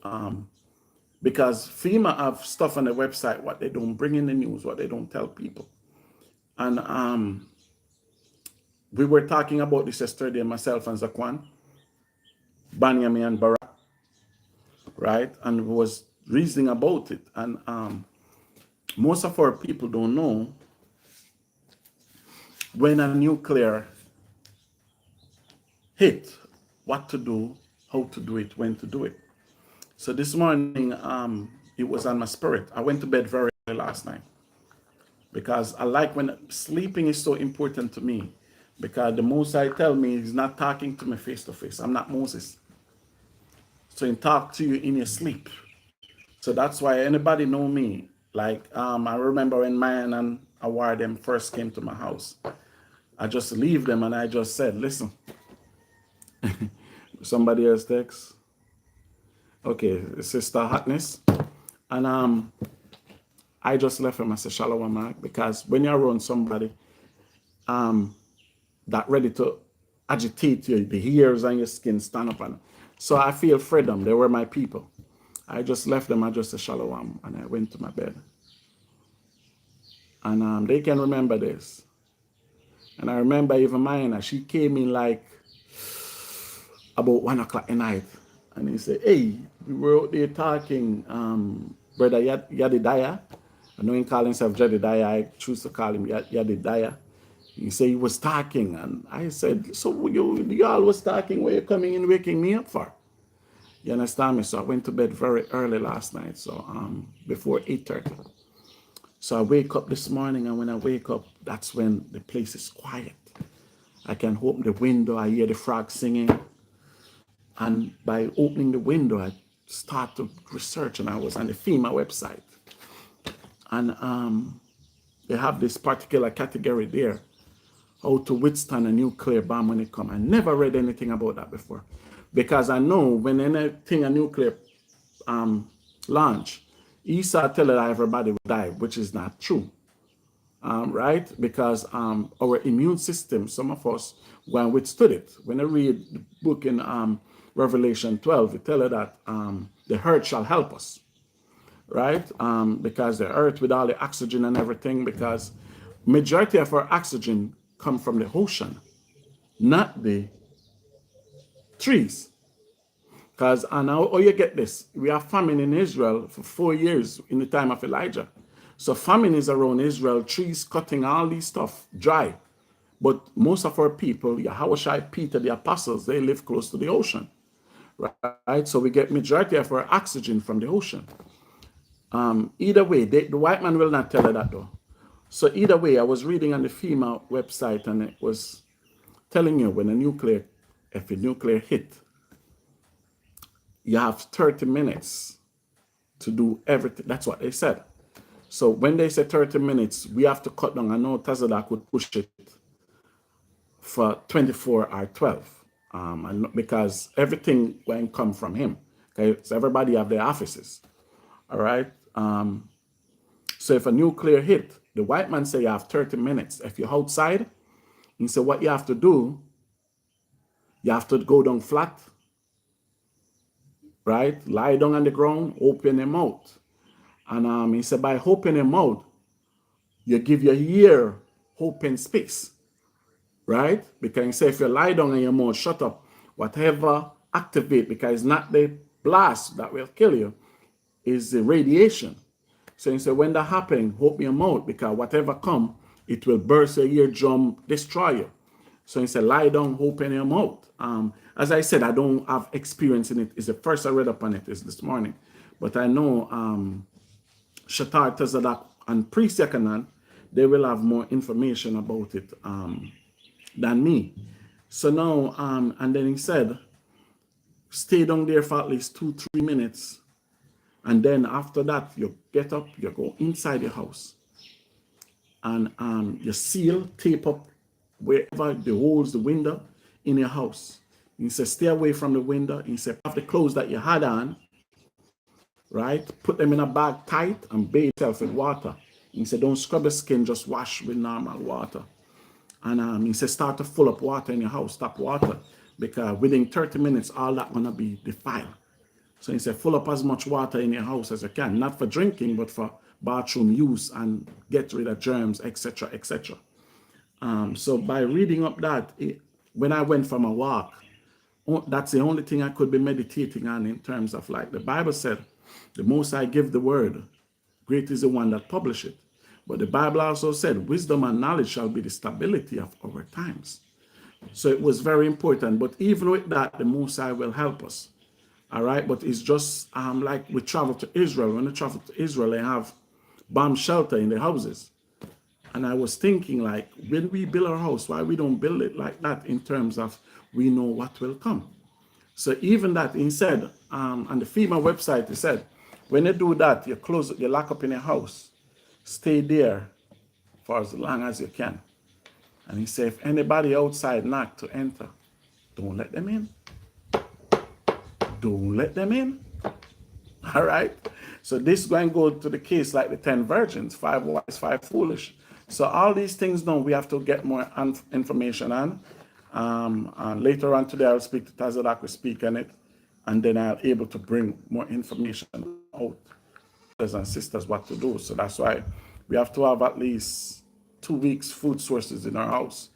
because FEMA have stuff on the website, what they don't bring in the news, what they don't tell people. And we were talking about this yesterday, myself and Zakwan, Banyami and Barak, right? And we was reasoning about it. And most of our people don't know when a nuclear hit, what to do, how to do it, when to do it. So this morning, it was on my spirit. I went to bed very early last night because I like when sleeping is so important to me, because the Most High tell me he's not talking to me face to face. I'm not Moses. So he talk to you in your sleep. So that's why anybody know me. Like I remember when Mayan and Awar them first came to my house, I just leave them and I just said, listen, somebody else text. Okay, Sister Hotness. And I just left him as a shallow mark, because when you're around somebody that ready to agitate you, the hairs on your skin stand up. And so I feel freedom. They were my people. I just left them at just a shallow one, and I went to my bed. And they can remember this. And I remember even mine, she came in like about 1 o'clock at night. And he said, hey, we were out there talking, Brother Yadidiah. I know he called himself Jedidiah. I choose to call him Yadidiah. He said he was talking. And I said, so you all was talking, where you coming in waking me up for? You understand me? So I went to bed very early last night, so before 8:30. So I wake up this morning, and when I wake up, that's when the place is quiet. I can open the window, I hear the frogs singing. And by opening the window, I start to research, and I was on the FEMA website. And they have this particular category there, how to withstand a nuclear bomb when it comes. I never read anything about that before, because I know when anything a nuclear launch, Esau tell that everybody will die, which is not true. Right? Because our immune system, some of us, when withstood it. When I read the book in Revelation 12, it tells that the earth shall help us, right? Because the earth with all the oxygen and everything, because majority of our oxygen come from the ocean, not the trees. Because, and how you get this? We have famine in Israel for 4 years in the time of Elijah. So famine is around Israel, trees cutting all these stuff dry. But most of our people, YAHAWAH, Peter, the apostles, they live close to the ocean, right? So we get majority of our oxygen from the ocean. Either way, the white man will not tell you that though. So either way, I was reading on the FEMA website, and it was telling you when if a nuclear hit, you have 30 minutes to do everything. That's what they said. So when they say 30 minutes, we have to cut down. I know Tazada could push it for 24 or 12, because everything will come from him. Okay, so everybody have their offices. All right. So if a nuclear hit, the white man say you have 30 minutes. If you're outside, he said what you have to do, you have to go down flat, right? Lie down on the ground, open your mouth. And he said by opening your mouth, you give your ear open space, right? Because he said if you lie down and your mouth shut up, whatever activate, because it's not the blast that will kill you, is the radiation. So he said when that happens, open your mouth, because whatever come, it will burst your eardrum, destroy you. So he said lie down, open your mouth. As I said, I don't have experience in it. It's the first I read up on it is this morning. But I know Shatar Tazadak and Priest Yakanan, they will have more information about it than me. So now, and then he said, stay down there for at least 2-3 minutes. And then after that, you get up, you go inside your house. And you seal, tape up wherever the holes, the window in your house. He said, stay away from the window. He said, have the clothes that you had on, right? Put them in a bag tight and bathe yourself with water. He said, don't scrub the skin, just wash with normal water. And he said, start to fill up water in your house, tap water, because within 30 minutes, all that gonna be defiled. So he said, fill up as much water in your house as you can, not for drinking, but for bathroom use and get rid of germs, etc., etc. So by reading up that, when I went from a walk, that's the only thing I could be meditating on in terms of like the Bible said, the most I give the word, great is the one that publish it. But the Bible also said, wisdom and knowledge shall be the stability of our times. So it was very important. But even with that, the Most High will help us. All right. But it's just like we travel to Israel. When we travel to Israel, they have bomb shelter in the houses. And I was thinking, like, when we build our house, why we don't build it like that in terms of we know what will come. So even that, he said, on the FEMA website, he said, when you do that, you close, you lock up in your house, stay there for as long as you can. And he said, if anybody outside knock to enter, don't let them in. Don't let them in. All right. So this is going to go to the case like the 10 virgins, 5 wise, 5 foolish. So all these things now we have to get more information on. And later on today I'll speak to Tazadak, will speak on it, and then I'll able to bring more information out, brothers and sisters, what to do. So that's why we have to have at least 2 weeks food sources in our house,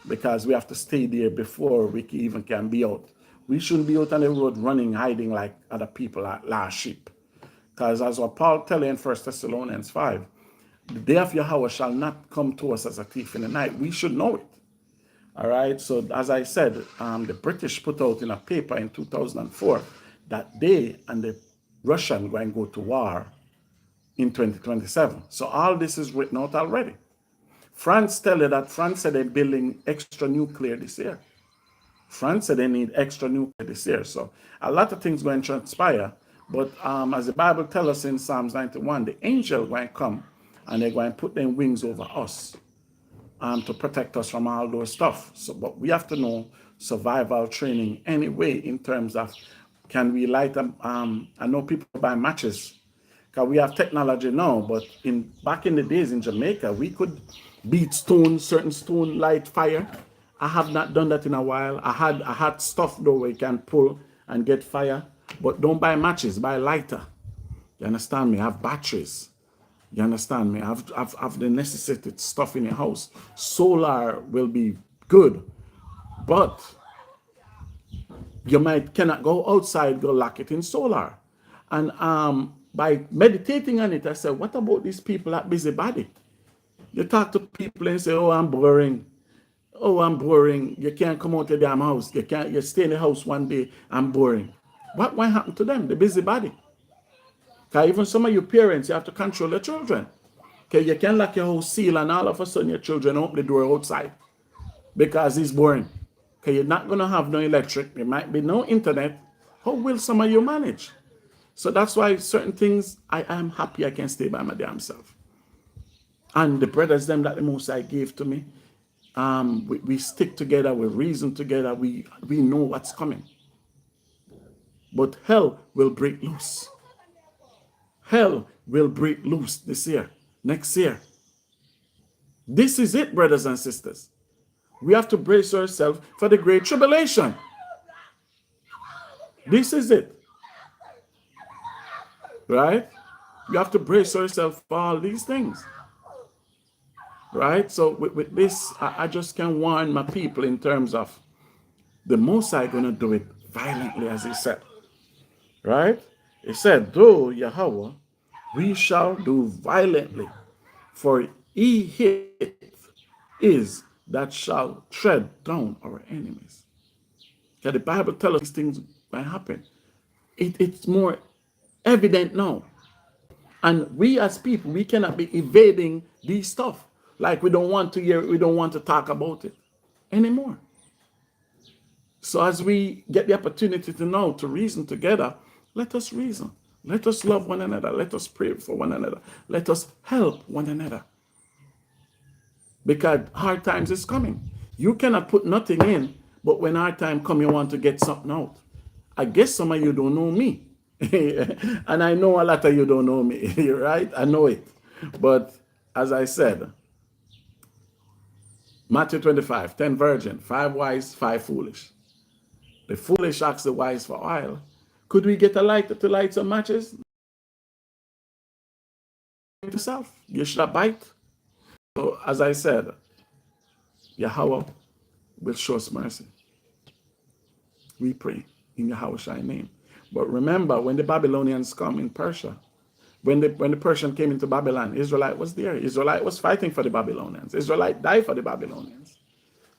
because we have to stay there before we even can be out. We shouldn't be out on the road running, hiding like other people like lost sheep. Because as what Paul tells in 1 Thessalonians 5, the day of Yahweh shall not come to us as a thief in the night. We should know it. All right. So as I said, the British put out in a paper in 2004 that they and the Russian going to go to war in 2027. So all this is written out already. France tell you that France said they're building extra nuclear this year. France said they need extra nuclear this year. So a lot of things going to transpire. But as the Bible tells us in Psalms 91, the angel going to come and they're going to put their wings over us to protect us from all those stuff. So, but we have to know survival training anyway in terms of, can we light them? I know people buy matches because we have technology now, but back in the days in Jamaica, we could beat certain stone, light fire. I have not done that in a while. I had stuff though where you can pull and get fire, but don't buy matches, buy lighter. You understand me? Have batteries. You understand me? Have the necessitated stuff in your house. Solar will be good, but you cannot go outside, go lock it in solar. And by meditating on it, I said, what about these people that busybody? You talk to people and say, oh, I'm boring. Oh, I'm boring. You can't come out of the damn house. You stay in the house one day, I'm boring. What happened to them? The busybody. Because even some of your parents, you have to control your children. Okay, you can lock your house seal and all of a sudden your children open the door outside because it's boring. Okay, you're not going to have no electric. There might be no internet. How will some of you manage? So that's why certain things, I am happy I can stay by my damn self. And the brothers them that the Most High gave to me, we stick together, we reason together, we know what's coming. But hell will break loose. Hell will break loose this year, next year. This is it, brothers and sisters. We have to brace ourselves for the great tribulation. This is it. Right? You have to brace yourself for all these things. Right? So with this, I just can warn my people in terms of the Most High going to do it violently, as he said. Right? He said, though Yahawah, we shall do violently, for he is that shall tread down our enemies. Okay, the Bible tells us these things might happen. It's more evident now. And we as people, we cannot be evading these stuff. Like we don't want to hear, we don't want to talk about it anymore. So as we get the opportunity to know, to reason together, let us reason. Let us love one another. Let us pray for one another. Let us help one another. Because hard times is coming. You cannot put nothing in, but when hard time come, you want to get something out. I guess some of you don't know me. And I know a lot of you don't know me, right? I know it. But as I said, Matthew 25, 10 virgin, 5 wise, 5 foolish. The foolish asked the wise for oil. Could we get a lighter to light some matches? Yourself, you should have bite. So as I said, Yahawah will show us mercy. We pray in Yahawah's name. But remember, when the Babylonians come in Persia, when the Persian came into Babylon, Israelite was there. Israelite was fighting for the Babylonians. Israelite died for the Babylonians.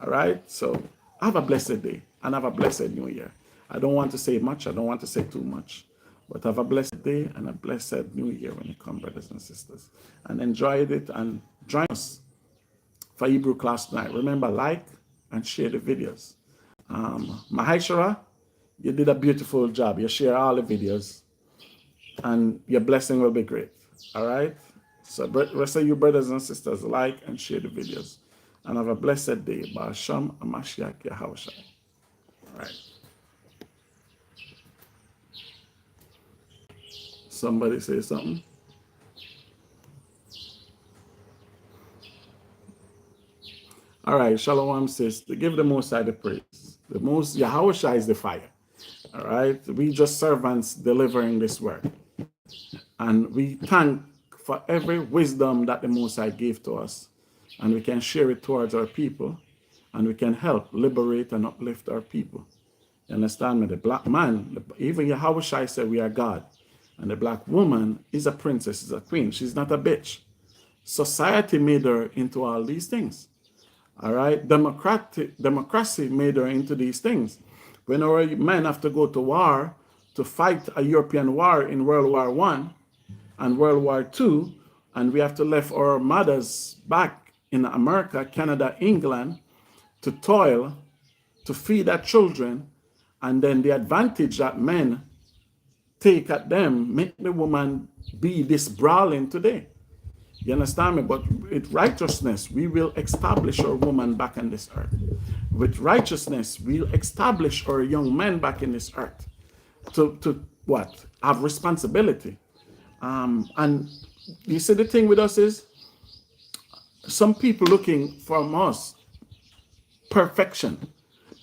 All right? So have a blessed day and have a blessed new year. I don't want to say much. I don't want to say too much. But have a blessed day and a blessed new year when you come, brothers and sisters. And enjoy it and join us for Hebrew class tonight. Remember, like and share the videos. Maheshwara, you did a beautiful job. You share all the videos. And your blessing will be great. All right? So rest of you brothers and sisters, like and share the videos. And have a blessed day. Ba'asham Amashiach Yahawah. All right. Somebody say something. All right, Shalom says, to give the Most High the praise. The Most YAHAWAH is the fire. All right, we just servants delivering this word. And we thank for every wisdom that the Most High gave to us. And we can share it towards our people. And we can help liberate and uplift our people. You understand me? The black man, even YAHAWAH said we are God. And the black woman is a princess, is a queen. She's not a bitch. Society made her into all these things. All right, democracy made her into these things. When our men have to go to war to fight a European war in World War I and World War II, and we have to leave our mothers back in America, Canada, England to toil, to feed their children, and then the advantage that men take at them make the woman be this brawling today. You understand me? But with righteousness, we will establish our woman back on this earth. With righteousness, we'll establish our young men back in this earth to what? Have responsibility. And you see, the thing with us is some people looking from us perfection,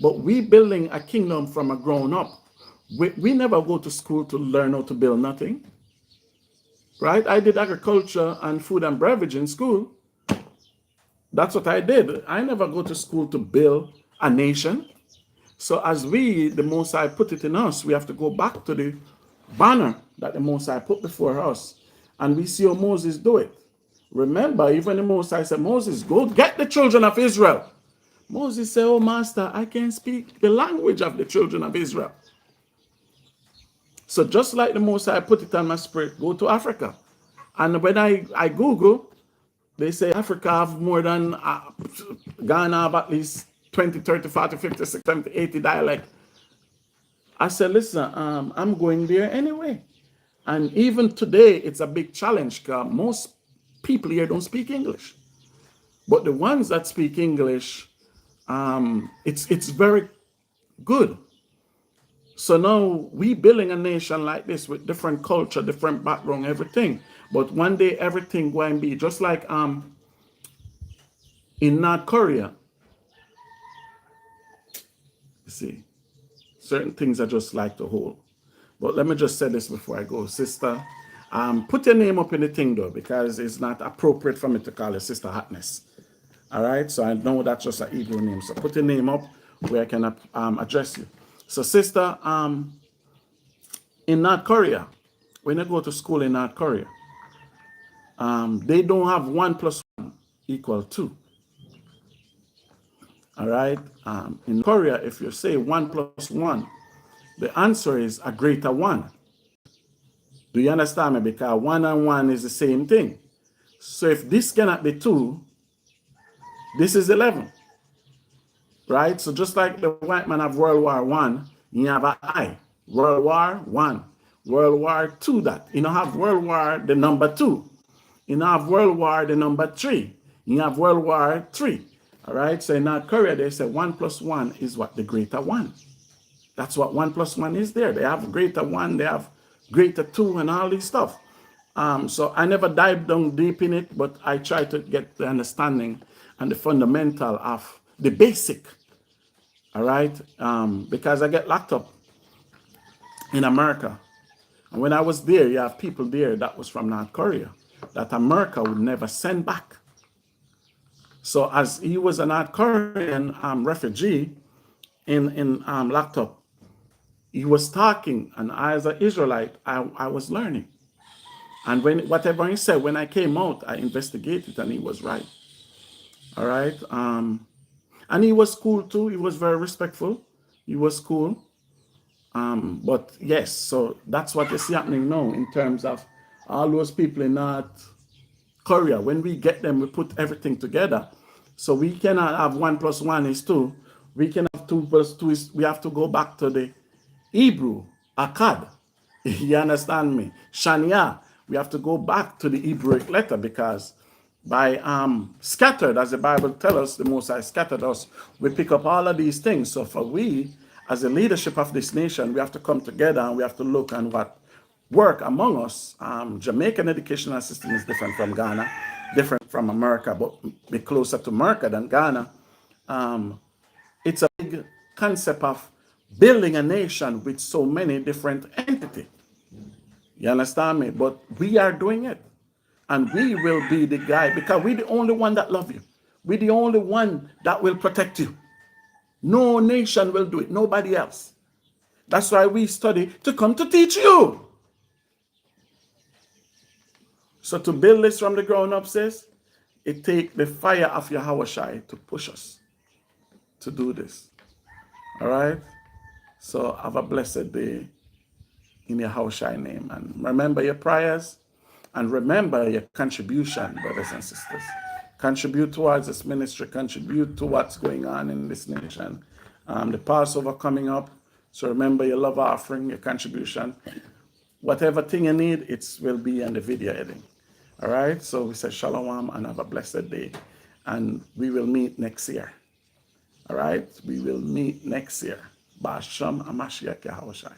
but we building a kingdom from a grown up. We never go to school to learn how to build nothing. Right? I did agriculture and food and beverage in school. That's what I did. I never go to school to build a nation. So as we, the Most High, put it in us, we have to go back to the banner that the Most High put before us. And we see how Moses do it. Remember, even the Most High said, Moses, go get the children of Israel. Moses said, oh, Master, I can't speak the language of the children of Israel. So just like the Most High put it on my spirit, go to Africa. And when I Google, they say Africa have more than, Ghana have at least 20, 30, 40, 50, 60, 70, 80 dialect. I said, listen, I'm going there anyway. And even today, it's a big challenge because most people here don't speak English. But the ones that speak English, it's very good. So now we building a nation like this with different culture, different background, everything. But one day everything going to be just like in North Korea. You see, certain things are just like the whole. But let me just say this before I go, sister. Put your name up in the thing though, because it's not appropriate for me to call you Sister Hotness. All right, so I know that's just an Hebrew name. So put your name up where I can address you. So, sister, in North Korea, when you go to school in North Korea, they don't have 1 + 1 = 2. All right. In Korea, if you say 1 + 1, the answer is a greater 1. Do you understand me? Because 1 and 1 is the same thing. So if this cannot be 2, this is 11. Right? So just like the white man have World War I, you have an I. World War I. World War II that. You don't have World War the number 2. You don't have World War the number 3. You have World War III. All right? So in North Korea, they say 1 + 1 is what? The greater 1. That's what 1 + 1 is there. They have greater 1, they have greater 2 and all this stuff. So I never dived down deep in it, but I try to get the understanding and the fundamental of the basic. All right, because I get locked up in America. And when I was there, you have people there that was from North Korea that America would never send back. So as he was a North Korean refugee in locked up, he was talking, and I, as an Israelite, I was learning. And when whatever he said, when I came out, I investigated, and he was right. All right. And he was cool too. He was very respectful. He was cool. But yes, so that's what is happening now in terms of all those people in North Korea. When we get them, we put everything together. So we cannot have 1 + 1 = 2. We can have 2 + 2 we have to go back to the Hebrew, Akkad. You understand me? Shania. We have to go back to the Hebrew letter because by scattered, as the Bible tells us, the Most High scattered us, we pick up all of these things. So for we, as the leadership of this nation, we have to come together and we have to look at what work among us. Jamaican educational system is different from Ghana, different from America, but be closer to America than Ghana. It's a big concept of building a nation with so many different entities. You understand me? But we are doing it. And we will be the guy because we're the only one that love you. We're the only one that will protect you. No nation will do it. Nobody else. That's why we study to come to teach you. So to build this from the ground up, says, it takes the fire of YAHAWAH to push us to do this. All right? So have a blessed day in YAHAWAH name. And remember your prayers and remember your contribution, brothers and sisters. Contribute towards this ministry. Contribute to what's going on in this nation. The Passover coming up. So remember your love offering, your contribution. Whatever thing you need, it will be in the video heading. All right? So we say shalom and have a blessed day. And we will meet next year. All right? We will meet next year. Basham Amashiach YAHAWAH.